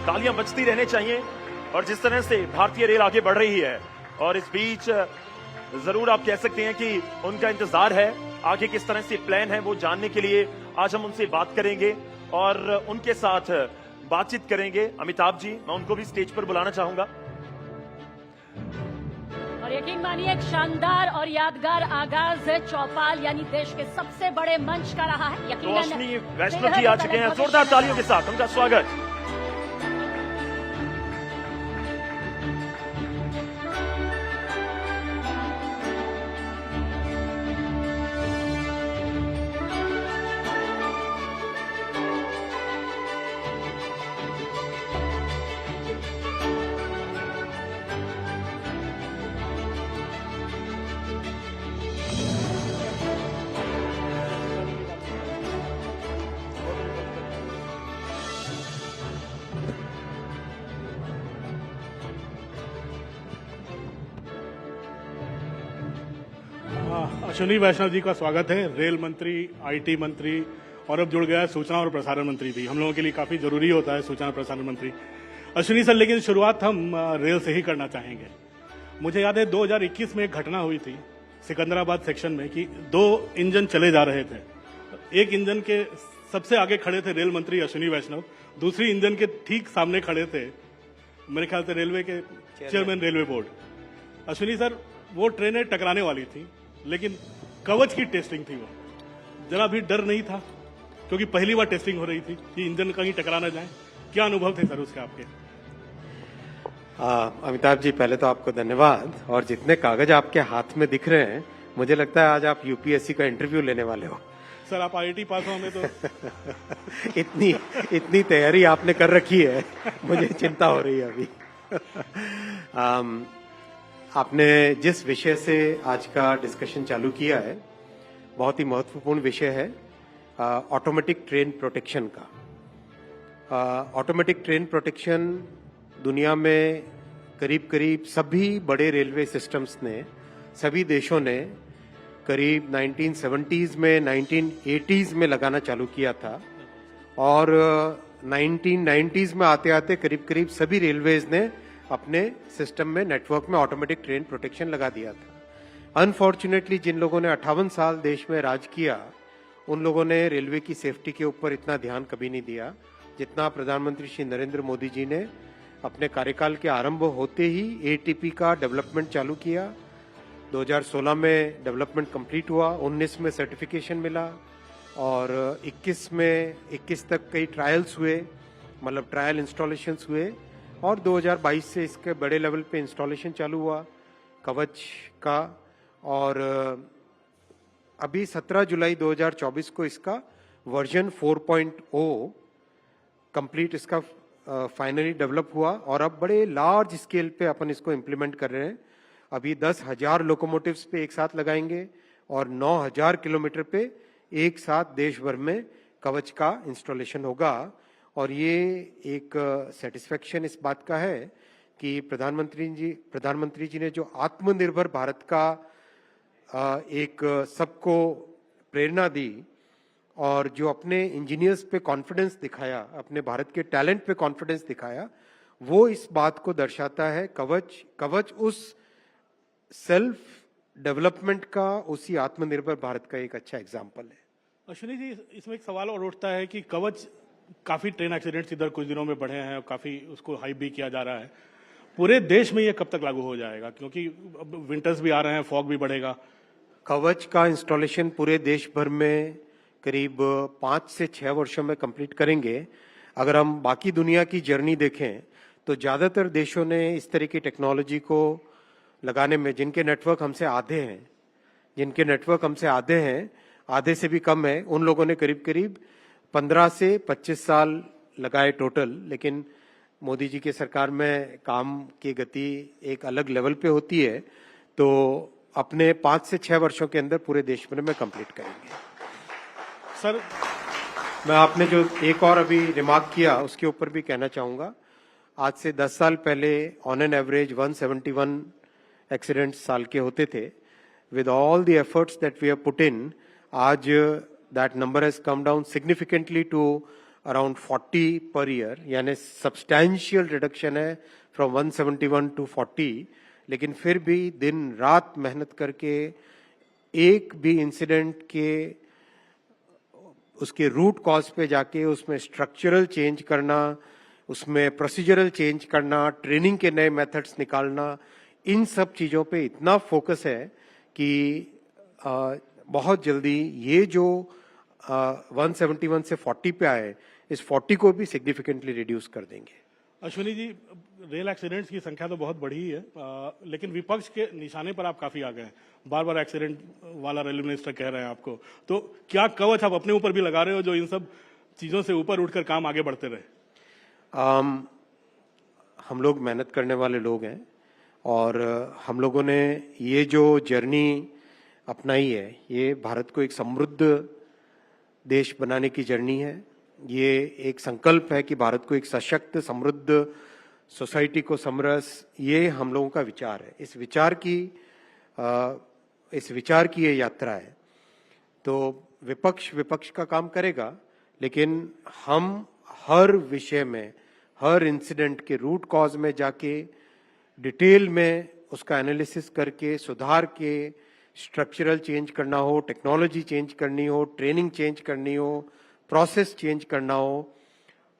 तालियां बजती रहनी चाहिए। और जिस तरह से भारतीय रेल आगे बढ़ रही है, और इस बीच जरूर आप कह सकते हैं कि उनका इंतजार है, आगे किस तरह से प्लान है वो जानने के लिए आज हम उनसे बात करेंगे और उनके साथ बातचीत करेंगे। अमिताभ जी, मैं उनको भी स्टेज पर बुलाना चाहूंगा। और यकीन मानिए, एक शानदार और यादगार आगाज चौपाल यानी देश के सबसे बड़े मंच का रहा है। तो अश्विनी वैष्णव जी आ चुके हैं, जोरदार तालियों के साथ उनका स्वागत। अश्विनी वैष्णव जी का स्वागत है। रेल मंत्री, आईटी मंत्री और अब जुड़ गया है सूचना और प्रसारण मंत्री भी। हम लोगों के लिए काफी जरूरी होता है सूचना और प्रसारण मंत्री। अश्विनी सर, लेकिन शुरुआत हम रेल से ही करना चाहेंगे। मुझे याद है 2021 में एक घटना हुई थी सिकंदराबाद सेक्शन में कि 2 इंजन चले जा रहे थे। एक इंजन के सबसे आगे खड़े थे रेल मंत्री अश्विनी वैष्णव, दूसरी इंजन के ठीक सामने खड़े थे मेरे ख्याल से रेलवे के chairman railway board. Ashwini sir, वो ट्रेनें टकराने वाली थी, लेकिन कवच की टेस्टिंग थी। वो जरा भी डर नहीं था क्योंकि पहली बार टेस्टिंग हो रही थी कि इंजन कहीं टकरा ना जाए। क्या अनुभव थे सर उसके आपके? अमिताभ जी, पहले तो आपको धन्यवाद। और जितने कागज आपके हाथ में दिख रहे हैं, मुझे लगता है आज आप यूपीएससी का इंटरव्यू लेने वाले हो। सर, आप आईआईटी पास हो, हमें तो इतनी तैयारी आपने कर रखी है, मुझे चिंता हो रही है अभी। आपने जिस विषय से आज का डिस्कशन चालू किया है, बहुत ही महत्वपूर्ण विषय है, ऑटोमेटिक ट्रेन प्रोटेक्शन का। ऑटोमेटिक ट्रेन प्रोटेक्शन दुनिया में करीब करीब सभी बड़े रेलवे सिस्टम्स ने, सभी देशों ने करीब 1970s में, 1980s में लगाना चालू किया था और 1990s में आते आते करीब करीब सभी रेलवेज ने अपने सिस्टम में, नेटवर्क में ऑटोमेटिक ट्रेन प्रोटेक्शन लगा दिया था। अनफॉर्चुनेटली जिन लोगों ने 58 साल देश में राज किया, उन लोगों ने रेलवे की सेफ्टी के ऊपर इतना ध्यान कभी नहीं दिया जितना प्रधानमंत्री श्री नरेंद्र मोदी जी ने अपने कार्यकाल के आरंभ होते ही एटीपी का डेवलपमेंट चालू किया। 2016 में डेवलपमेंट कंप्लीट हुआ, 19 में सर्टिफिकेशन मिला और 21 तक कई ट्रायल्स हुए, मतलब ट्रायल इंस्टॉलेशंस हुए और 2022 से इसके बड़े लेवल पे इंस्टॉलेशन चालू हुआ कवच का। और अभी 17 जुलाई 2024 को इसका वर्जन 4.0 कंप्लीट इसका फाइनली डेवलप हुआ और अब बड़े लार्ज स्केल पे अपन इसको इम्प्लीमेंट कर रहे हैं। अभी 10,000 लोकोमोटिव्स पे एक साथ लगाएंगे और 9,000 किलोमीटर पे एक साथ देश भर में कवच का इंस्टॉलेशन होगा। और ये एक सेटिस्फेक्शन इस बात का है कि प्रधानमंत्री जी ने जो आत्मनिर्भर भारत का एक सबको प्रेरणा दी और जो अपने इंजीनियर्स पे कॉन्फिडेंस दिखाया, अपने भारत के टैलेंट पे कॉन्फिडेंस दिखाया, वो इस बात को दर्शाता है। कवच उस सेल्फ डेवलपमेंट का, उसी आत्मनिर्भर भारत का एक अच्छा एग्जाम्पल है। अश्विनी जी, इसमें एक सवाल और उठता है कि कवच, काफी ट्रेन एक्सीडेंट्स इधर कुछ दिनों में बढ़े हैं और काफी उसको हाइप भी किया जा रहा है। पूरे देश में ये कब तक लागू हो जाएगा? क्योंकि अब विंटर्स भी आ रहे हैं, फॉग भी बढ़ेगा। कवच का इंस्टॉलेशन पूरे देश भर में करीब 5 से 6 वर्षों में कंप्लीट करेंगे। अगर हम बाकी दुनिया की जर्नी देखें तो ज्यादातर देशों ने इस तरह की टेक्नोलॉजी को लगाने में, जिनके नेटवर्क हमसे आधे हैं, आधे से भी कम है, उन लोगों ने करीब करीब 15 से 25 साल लगाए टोटल। लेकिन मोदी जी की सरकार में काम की गति एक अलग लेवल पे होती है, तो अपने 5 से 6 वर्षों के अंदर पूरे देश भर में कंप्लीट करेंगे। सर, मैं आपने जो एक और अभी रिमार्क किया उसके ऊपर भी कहना चाहूंगा। आज से 10 साल पहले ऑन एन एवरेज 171 एक्सीडेंट्स साल के होते थे। With all the efforts that we have put in, आज that number has come down significantly to around 40 per year, यानी सब्सटैंशियल रिडक्शन है फ्रॉम 171 टू 40, लेकिन फिर भी दिन रात मेहनत करके एक भी इंसिडेंट के उसके रूट कॉज पे जाके उसमें स्ट्रक्चरल चेंज करना, उसमें प्रोसीजरल चेंज करना, ट्रेनिंग के नए मेथड्स निकालना, इन सब चीजों पे इतना फोकस है कि बहुत जल्दी ये जो 171 से 40 पे आए, इस 40 को भी सिग्निफिकेंटली रिड्यूस कर देंगे। अश्विनी जी, रेल एक्सीडेंट्स की संख्या तो बहुत बढ़ी है, लेकिन विपक्ष के निशाने पर आप काफी आ गए हैं। बार बार एक्सीडेंट वाला रेलवे मिनिस्टर कह रहे हैं आपको, तो क्या कवच आप अपने ऊपर भी लगा रहे हो जो इन सब चीजों से ऊपर उठकर काम आगे बढ़ते रहे? हम लोग मेहनत करने वाले लोग हैं और हम लोगों ने ये जो जर्नी अपनाई है, ये भारत को एक समृद्ध देश बनाने की जर्नी है। ये एक संकल्प है कि भारत को एक सशक्त समृद्ध सोसाइटी को समरस, ये हम लोगों का विचार है। इस विचार की ये यात्रा है। तो विपक्ष का काम करेगा, लेकिन हम हर विषय में, हर इंसिडेंट के रूट कॉज में जाके डिटेल में उसका एनालिसिस करके सुधार के, स्ट्रक्चरल चेंज करना हो, टेक्नोलॉजी चेंज करनी हो, ट्रेनिंग चेंज करनी हो, प्रोसेस चेंज करना हो,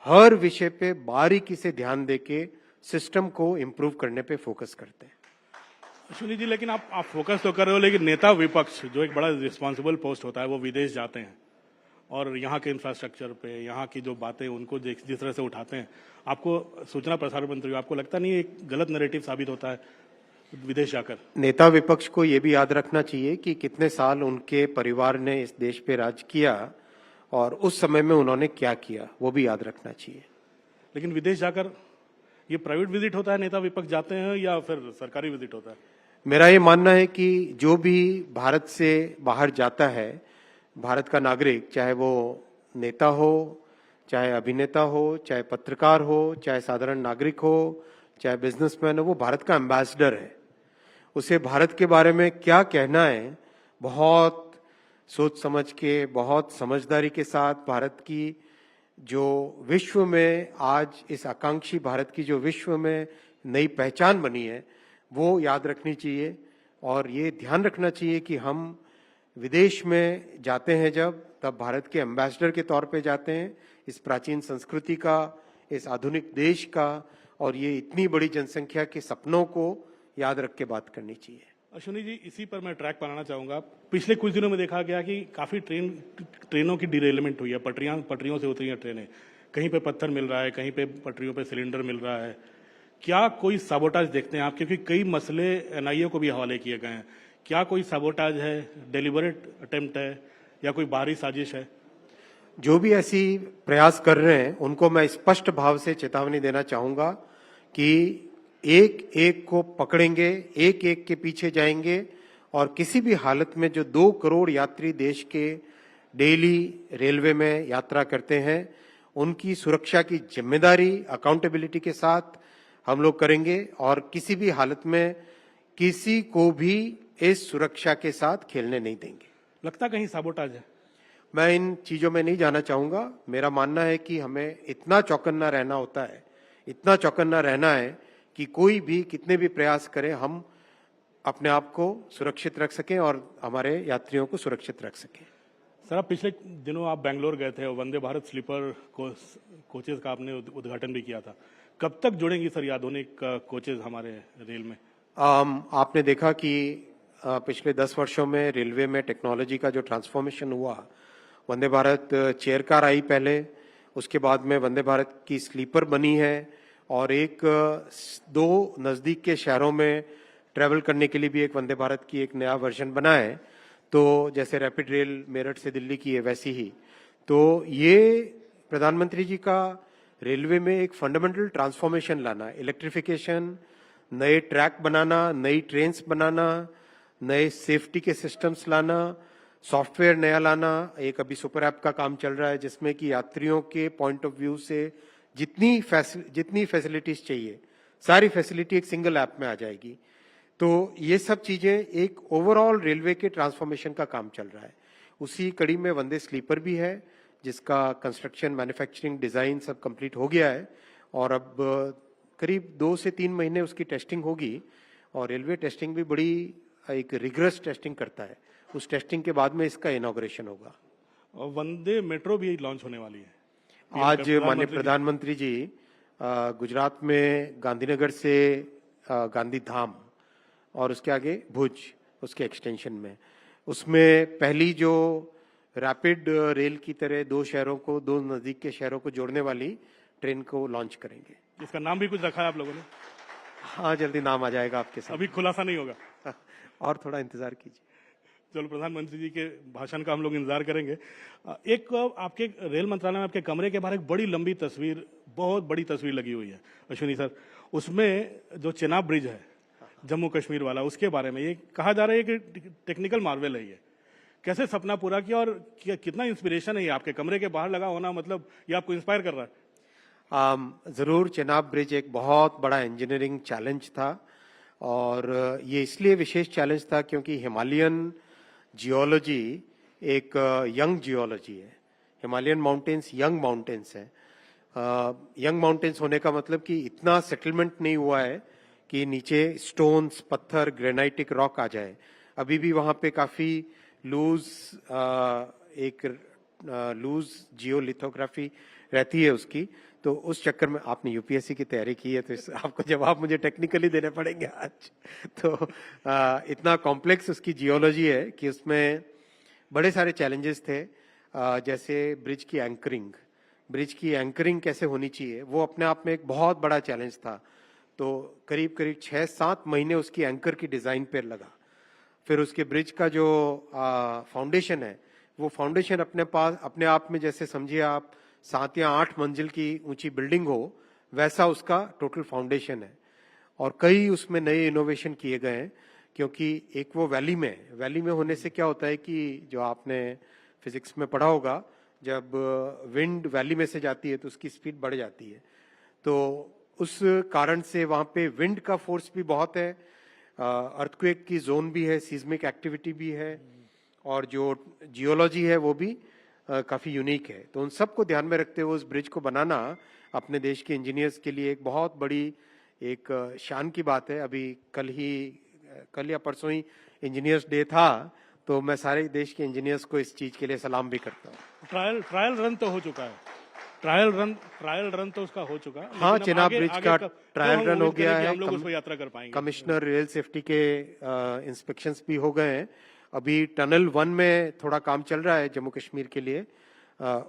हर विषय पे बारीकी से ध्यान देके सिस्टम को इम्प्रूव करने पे फोकस करते हैं। अश्विनी जी, लेकिन आप फोकस तो कर रहे हो, लेकिन नेता विपक्ष जो एक बड़ा रिस्पॉन्सिबल पोस्ट होता है, वो विदेश जाते हैं और यहाँ के इंफ्रास्ट्रक्चर पे, यहाँ की जो बातें उनको जिस तरह से उठाते हैं, आपको सूचना प्रसारण मंत्री, आपको लगता नहीं एक गलत नैरेटिव साबित होता है विदेश जाकर? नेता विपक्ष को ये भी याद रखना चाहिए कि कितने साल उनके परिवार ने इस देश पे राज किया और उस समय में उन्होंने क्या किया, वो भी याद रखना चाहिए। लेकिन विदेश जाकर ये प्राइवेट विजिट होता है, नेता विपक्ष जाते हैं, या फिर सरकारी विजिट होता है? मेरा ये मानना है कि जो भी भारत से बाहर जाता है, भारत का नागरिक, चाहे वो नेता हो, चाहे अभिनेता हो, चाहे पत्रकार हो, चाहे साधारण नागरिक हो, चाहे बिजनेसमैन हो, वो भारत का एम्बेसडर है। उसे भारत के बारे में क्या कहना है, बहुत सोच समझ के, बहुत समझदारी के साथ, भारत की जो विश्व में आज इस आकांक्षी भारत की जो विश्व में नई पहचान बनी है, वो याद रखनी चाहिए। और ये ध्यान रखना चाहिए कि हम विदेश में जाते हैं जब, तब भारत के एम्बेसडर के तौर पे जाते हैं, इस प्राचीन संस्कृति का, इस आधुनिक देश का, और ये इतनी बड़ी जनसंख्या के सपनों को याद रख के बात करनी चाहिए। अश्विनी जी, इसी पर मैं ट्रैक बनाना चाहूंगा। पिछले कुछ दिनों में देखा गया कि काफी ट्रेनों की डिरेलमेंट हुई है, पटरियों से उतरी हैं ट्रेनें, कहीं पे पत्थर मिल रहा है, कहीं पे पटरियों पे सिलेंडर मिल रहा है। क्या कोई साबोटाज देखते हैं आप? क्योंकि कई मसले एनआईए को भी हवाले किए गए हैं। क्या कोई साबोटाज है, डेलिबरेट अटेम्प्ट है, या कोई बाहरी साजिश है? जो भी ऐसी प्रयास कर रहे हैं, उनको मैं स्पष्ट भाव से चेतावनी देना चाहूंगा कि एक एक को पकड़ेंगे, एक एक के पीछे जाएंगे, और किसी भी हालत में जो 2 करोड़ यात्री देश के डेली रेलवे में यात्रा करते हैं, उनकी सुरक्षा की जिम्मेदारी अकाउंटेबिलिटी के साथ हम लोग करेंगे, और किसी भी हालत में किसी को भी इस सुरक्षा के साथ खेलने नहीं देंगे। लगता कहीं साबोटाज है? मैं इन चीजों में नहीं जाना चाहूंगा। मेरा मानना है कि हमें इतना चौकन्ना रहना होता है, इतना चौकन्ना रहना है कि कोई भी कितने भी प्रयास करे, हम अपने आप को सुरक्षित रख सकें और हमारे यात्रियों को सुरक्षित रख सकें। सर, आप पिछले दिनों आप बेंगलोर गए थे और वंदे भारत स्लीपर कोचेज का आपने उद्घाटन भी किया था। कब तक जुड़ेंगी सर ये आधुनिक कोचेज हमारे रेल में? आपने देखा कि पिछले 10 वर्षों में रेलवे में टेक्नोलॉजी का जो ट्रांसफॉर्मेशन हुआ, वंदे भारत चेयर कार आई पहले, उसके बाद में वंदे भारत की स्लीपर बनी है, और 1-2 नजदीक के शहरों में ट्रेवल करने के लिए भी एक वंदे भारत की एक नया वर्जन बना है। तो जैसे रैपिड रेल मेरठ से दिल्ली की है, वैसी ही। तो ये प्रधानमंत्री जी का रेलवे में एक फंडामेंटल ट्रांसफॉर्मेशन लाना, इलेक्ट्रिफिकेशन, नए ट्रैक बनाना, नई ट्रेन्स बनाना, नए सेफ्टी के सिस्टम्स लाना, सॉफ्टवेयर नया लाना। एक अभी सुपर ऐप का काम चल रहा है जिसमें कि यात्रियों के पॉइंट ऑफ व्यू से जितनी फैसिलिटीज चाहिए, सारी फैसिलिटी एक सिंगल ऐप में आ जाएगी। तो ये सब चीजें एक ओवरऑल रेलवे के ट्रांसफॉर्मेशन का काम चल रहा है। उसी कड़ी में वंदे स्लीपर भी है, जिसका कंस्ट्रक्शन, मैन्युफैक्चरिंग, डिजाइन सब कंप्लीट हो गया है और अब करीब 2 से 3 महीने उसकी टेस्टिंग होगी और रेलवे टेस्टिंग भी बड़ी एक रिगरस टेस्टिंग करता है। उस टेस्टिंग के बाद में इसका इनॉग्रेशन होगा। और वंदे मेट्रो भी लॉन्च होने वाली है। आज माननीय प्रधानमंत्री जी गुजरात में गांधीनगर से गांधी धाम और उसके आगे भुज, उसके एक्सटेंशन में, उसमें पहली जो रैपिड रेल की तरह 2 शहरों को, 2 नजदीक के शहरों को जोड़ने वाली ट्रेन को लॉन्च करेंगे। इसका नाम भी कुछ रखा है आप लोगों ने? हाँ, जल्दी नाम आ जाएगा आपके साथ। अभी खुलासा नहीं होगा? और थोड़ा इंतजार कीजिए। चलो, प्रधानमंत्री जी के भाषण का हम लोग इंतजार करेंगे। एक आपके रेल मंत्रालय में आपके कमरे के बाहर एक बड़ी लंबी तस्वीर, बहुत बड़ी तस्वीर लगी हुई है अश्विनी सर। उसमें जो चेनाब ब्रिज है जम्मू कश्मीर वाला, उसके बारे में ये कहा जा रहा है कि टेक्निकल मार्वेल है। ये कैसे सपना पूरा किया और कितना इंस्पिरेशन है ये आपके कमरे के बाहर लगा होना, मतलब ये आपको इंस्पायर कर रहा है? जरूर, चेनाब ब्रिज एक बहुत बड़ा इंजीनियरिंग चैलेंज था और ये इसलिए विशेष चैलेंज था क्योंकि हिमालयन जियोलॉजी एक यंग जियोलॉजी है। हिमालयन माउंटेन्स यंग माउंटेन्स है। यंग माउंटेन्स होने का मतलब कि इतना सेटलमेंट नहीं हुआ है कि नीचे स्टोन्स, पत्थर, ग्रेनाइटिक रॉक आ जाए। अभी भी वहां पे काफी लूज जियोलिथोग्राफी रहती है उसकी। तो उस चक्कर में आपने यूपीएससी की तैयारी की है तो आपको जवाब मुझे टेक्निकली देने पड़ेंगे आज। तो इतना कॉम्प्लेक्स उसकी जियोलॉजी है कि उसमें बड़े सारे चैलेंजेस थे। जैसे ब्रिज की एंकरिंग कैसे होनी चाहिए, वो अपने आप में एक बहुत बड़ा चैलेंज था। तो करीब 6-7 महीने उसकी एंकर की डिजाइन पर लगा। फिर उसके ब्रिज का जो फाउंडेशन है, वो फाउंडेशन अपने आप में, जैसे समझिए आप 7 या 8 मंजिल की ऊंची बिल्डिंग हो, वैसा उसका टोटल फाउंडेशन है। और कई उसमें नए इनोवेशन किए गए हैं क्योंकि एक वो वैली में होने से क्या होता है कि जो आपने फिजिक्स में पढ़ा होगा, जब विंड वैली में से जाती है तो उसकी स्पीड बढ़ जाती है। तो उस कारण से वहां पे विंड का फोर्स भी बहुत है, अर्थक्वेक की जोन भी है, सीज्मिक एक्टिविटी भी है और जो जियोलॉजी है वो भी काफी यूनिक है। तो उन सबको ध्यान में रखते हुए उस ब्रिज को बनाना अपने देश के इंजीनियर्स के लिए एक बहुत बड़ी एक शान की बात है। अभी कल या परसों ही इंजीनियर्स डे था, तो मैं सारे देश के इंजीनियर्स को इस चीज के लिए सलाम भी करता हूँ। ट्रायल रन तो हो चुका है, ट्रायल रन तो उसका हो चुका है। हाँ, चेनाब ब्रिज का ट्रायल रन हो गया है। हम लोग उसको यात्रा कर पाएंगे। कमिश्नर रेल सेफ्टी के इंस्पेक्शंस भी हो गए हैं। अभी टनल 1 में थोड़ा काम चल रहा है जम्मू कश्मीर के लिए।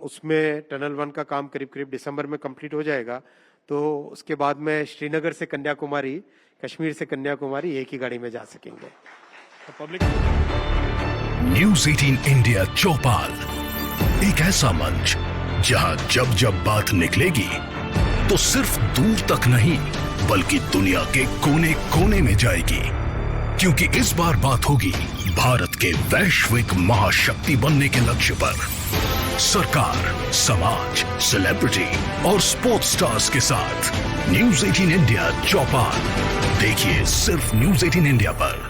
उसमें टनल 1 का काम करीब दिसंबर में कंप्लीट हो जाएगा। तो उसके बाद में श्रीनगर से कन्याकुमारी, कश्मीर से कन्याकुमारी एक ही गाड़ी में जा सकेंगे। तो पब्लिक न्यूज़ 18 इंडिया चौपाल, एक ऐसा मंच जहां जब जब बात निकलेगी तो सिर्फ दूर तक नहीं बल्कि दुनिया के कोने कोने में जाएगी, क्योंकि इस बार बात होगी भारत के वैश्विक महाशक्ति बनने के लक्ष्य पर। सरकार, समाज, सेलिब्रिटी और स्पोर्ट्स स्टार्स के साथ न्यूज़ 18 इंडिया चौपाल देखिए सिर्फ न्यूज़ 18 इंडिया पर।